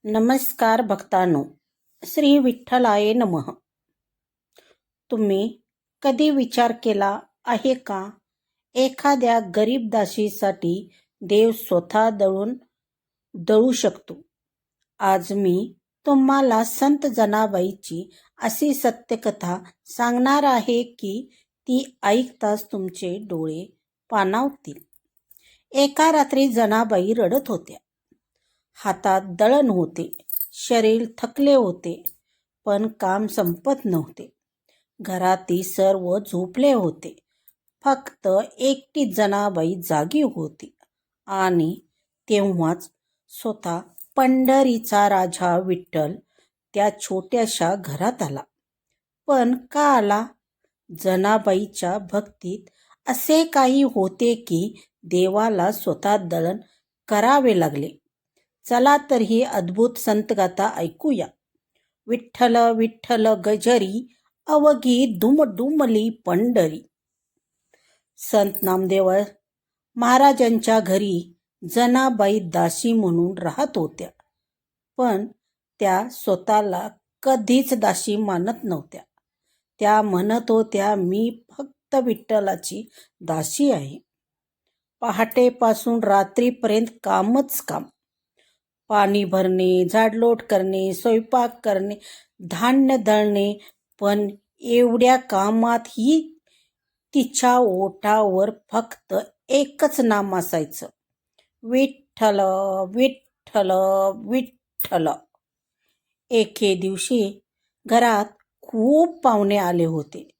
नमस्कार भक्तांनो, श्री विठ्ठलाय नमः. तुम्ही कधी विचार केला आहे का, एखाद्या गरीब दासीसाठी देव स्वतः दळू शकतो. आज मी तुम्हाला संत जनाबाईची अशी सत्यकथा सांगणार आहे की ती ऐकताच तुमचे डोळे पाणावतील. एका रात्री जनाबाई रडत होत्या. हातात दळण होते, शरीर थकले होते, पण काम संपत नव्हते. घरातील सर्व झोपले होते. फक्त एकटी जनाबाई जागी होती. आणि तेव्हाच स्वतः पंढरीचा राजा विठ्ठल त्या छोट्याशा घरात आला. पण का आला? जनाबाईच्या भक्तीत असे काही होते की देवाला स्वतः दळण करावे लागले. चला तर ही अद्भुत संतगाथा ऐकूया. विठ्ठल विठ्ठल गजरी, अवघी दुमदुमली पंढरी. संत नामदेव महाराजांच्या घरी जनाबाई दासी म्हणून राहत होत्या. पण त्या स्वतःला कधीच दासी मानत नव्हत्या. त्या म्हणत होत्या, मी फक्त विठ्ठलाची दासी आहे. पहाटेपासून रात्रीपर्यंत कामच काम. पाणी भरणे, झाडलोट करणे, स्वयंपाक करणे, धान्य दळणे. पण एवढ्या कामातही तिच्या ओठावर फक्त एकच नाम असायचं, विठ्ठल विठ्ठल विठ्ठल. एके दिवशी घरात खूप पाहुणे आले होते.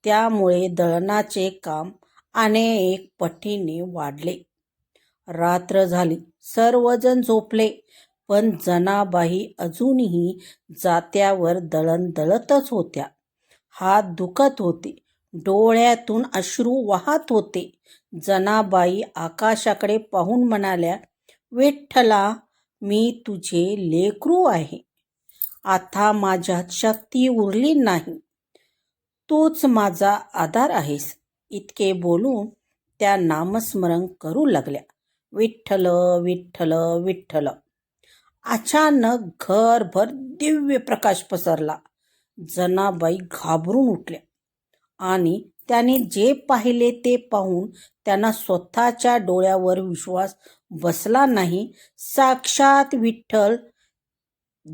त्यामुळे दळणाचे काम अनेक पटीने वाढले. रात्र झाली, सर्वजण झोपले. पण जनाबाई अजूनही जात्यावर दळण दळतच होत्या. हात दुखत होते, डोळ्यातून अश्रू वाहत होते. जनाबाई आकाशाकडे पाहून म्हणाल्या, विठ्ठला, मी तुझे लेकरू आहे. आता माझ्यात शक्ती उरली नाही. तूच माझा आधार आहेस. इतके बोलून त्या नामस्मरण करू लागल्या, विठ्ठल विठ्ठल विठ्ठल. अचानक घरभर दिव्य प्रकाश पसरला. जनाबाई घाबरून उठल्या आणि त्यांनी जे पाहिले ते पाहून त्यांना स्वतःच्या डोळ्यावर विश्वास बसला नाही. साक्षात विठ्ठल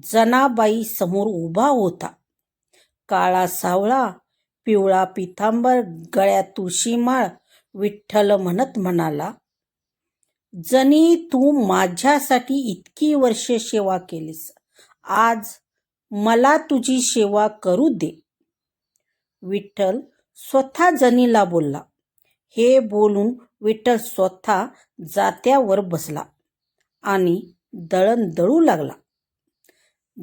जनाबाई समोर उभा होता. काळा सावळा, पिवळा पितांबर, गळ्यात तुळशीमाळ. विठ्ठल म्हणत म्हणाला, जनी तू माझ्यासाठी इतकी वर्षे सेवा केलीस, आज मला तुझी सेवा करू दे. विठ्ठल स्वतः जनीला बोलला. हे बोलून विठ्ठल स्वतः जात्यावर बसला आणि दळण दळू लागला.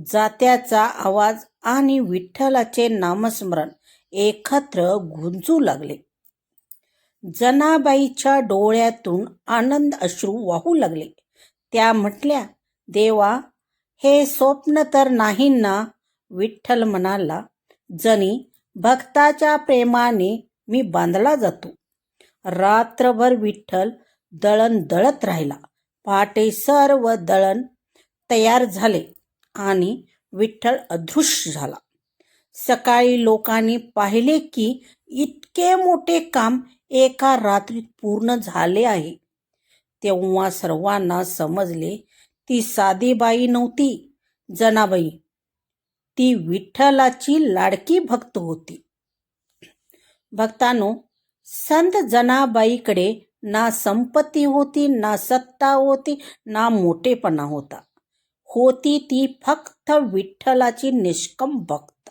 जात्याचा आवाज आणि विठ्ठलाचे नामस्मरण एकत्र गुंजू लागले. जनाबाईच्या डोळ्यातून आनंद अश्रू वाहू लागले. त्या म्हटल्या, देवा, हे स्वप्न तर नाही ना? विठ्ठल म्हणाला, जनी भक्ताच्या प्रेमाने मी बांधला जातो. रात्रभर विठ्ठल दळण दळत राहिला. पहाटे सर्व दळण तयार झाले आणि विठ्ठल अदृश्य झाला. सकाळी लोकांनी पाहिले की इतके मोठे काम एका रात्रीत पूर्ण झाले आहे. तेव्हा सर्वांना समजले, ती साधी बाई नव्हती जनाबाई, ती विठ्ठलाची लाडकी भक्त होती. भक्तांनो, संत जनाबाईकडे ना संपत्ती होती, ना सत्ता होती, ना मोठेपणा होता. होती ती फक्त विठ्ठलाची निष्काम भक्त.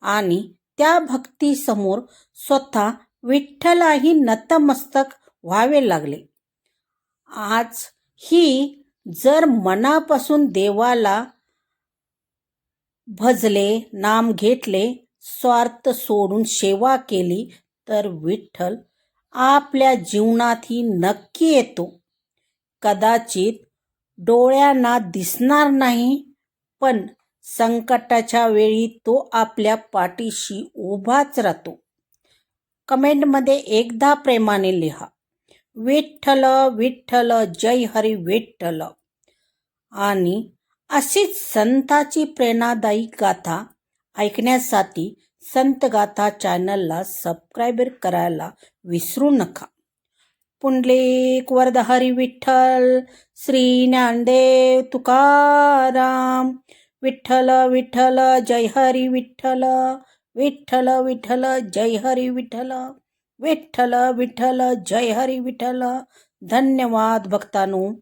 आणि त्या भक्तीसमोर स्वतः विठ्ठलाही नतमस्तक व्हावे लागले. आज ही जर मनापासून देवाला भजले, नाम घेतले, स्वार्थ सोडून सेवा केली, तर विठ्ठल आपल्या जीवनातही नक्की येतो. कदाचित डोळ्यांना दिसणार नाही, पण संकटाच्या वेळी तो आपल्या पाठीशी उभाच राहतो. कमेंटमध्ये एकदा प्रेमाने लिहा, विठ्ठल विठ्ठल जय हरी विठ्ठल. आणि अशीच संताची प्रेरणादायी गाथा ऐकण्यासाठी संत गाथा चॅनलला सबस्क्राईब करायला विसरू नका. पुंडलिक वरद हरी विठ्ठल, श्री ज्ञानदेव तुकाराम. विठ्ठल विठ्ठल जय हरी विठ्ठल, विठ्ठल विठ्ठल जय हरी विठ्ठल, विठ्ठल विठ्ठल जय हरी विठ्ठल. धन्यवाद भक्तांनो.